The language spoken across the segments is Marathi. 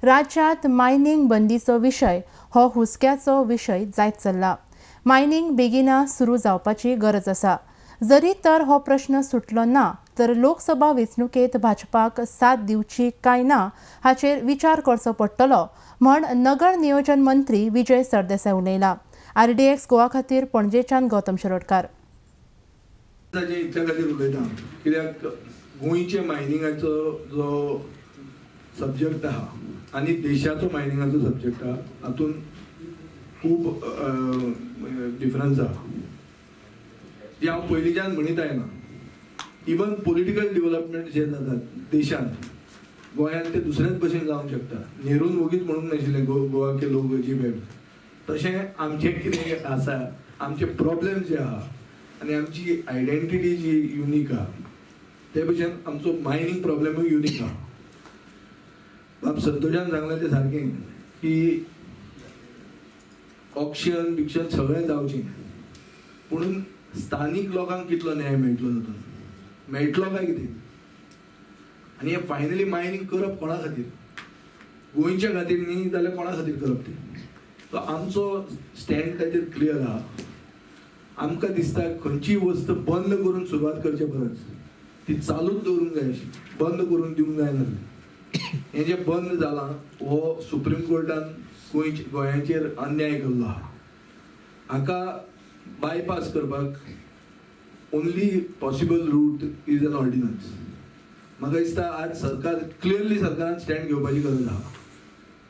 राज्यात मायनिंग बंदीचो विशय हो हुस्क्याचो विशय जायत चल्ला. मायनिंग बेगिना सुरू जावपाची गरज आसा. जरी तर हो प्रश्न सुटलो ना तर लोकसभा वेंचणुकेत भाजपाक साथ दिवची काय ना हाचेर विचार करचो पडटलो म्हण नगर नियोजन मंत्री विजय सरदेसाय उलयला. RDX गोवा खातीर पणजेच्यान गौतम शिरोडकार. इतल्या खातीर उलयता कित्याक गोंयचे मायनिंगाचो जो सब्जेक्ट आहा आनी देशाचो मायनिंगाचो सब्जेक्ट आहा हातून खूब डिफरन्स आहा जी हांव पयलींच्यान म्हणीत आयला. इवन पॉलिटिकल डेव्हलपमेंट जे जातात देशांत गोंयांत ते दुसऱ्याच भशेन जावंक शकता. नेरून वगीच म्हणूंक नाशिल्लें गोवा के लोक अजीब आहेत. तशें आमचें कितें आसा आमचे प्रॉब्लेम जे आहा आनी आमची आयडेंटिटी जी युनीक आहा ते भशेन आमचो मायनिंग प्रॉब्लेमूय युनीक आहा. बाब संतोशान सांगलें तें सारकें की ऑक्शन बिक्शन सगळें जावचें पूण स्थानीक लोकांक कितलो न्याय मेळटलो तातूंत मेळटलो काय कितें आनी हें फायनली मायनिंग करप कोणा खातीर गोंयच्या खातीर न्ही जाल्यार कोणा खातीर करप तें. सो आमचो स्टँड ताचेर क्लियर आहा. आमकां दिसता खंयचीय वस्त बंद करून सुरवात करचे परस ती चालूच दवरूंक जाय अशी बंद करून दिवंक जायना. हें जें बंद जालां हो सुप्रीम कोर्टान गोंयाचेर अन्याय केल्लो आहा. हाका बायपास करपाक only possible route is an ordinance. म्हाका दिसता आज सरकार क्लियरली सरकारान स्टँड घेवपाची गरज आहा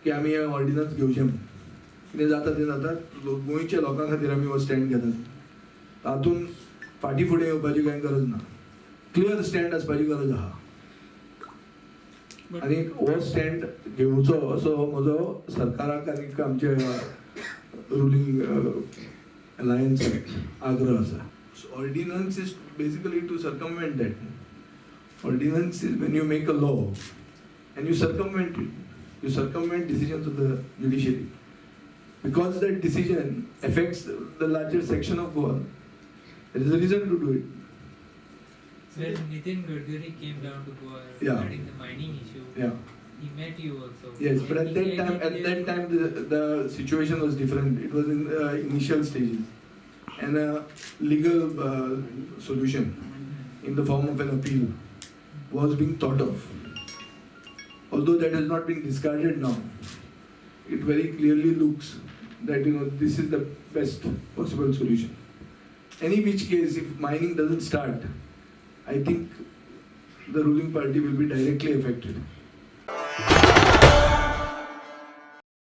की आमी हे ऑर्डिनन्स घेवचें म्हणून. कितें जाता तें जाता गोंयच्या लोकां खातीर आमी हो स्टँड घेतात. तातूंत फाटीं फुडें येवपाची कांय गरज ना. क्लियर स्टँड आसपाची गरज आहा आनी हो स्टँड घेवचो असो म्हजो सरकाराक आनी आमच्या रुलींग अलायन्साक आग्रह आसा. Ordinance is basically to circumvent that. Ordinance is when you make a law and you circumvent it. You circumvent decisions of the judiciary. Because that decision affects the larger section of Goa. There is a reason to do it. When Nitin Gadkari came down to Goa regarding the mining issue, he met you also. Yes, but at that time the situation was different. It was in initial stages. And a legal solution in the form of an appeal was being thought of. Although that has not been discarded now, it very clearly looks that this is the best possible solution. Any which case, if mining doesn't start, I think the ruling party will be directly affected.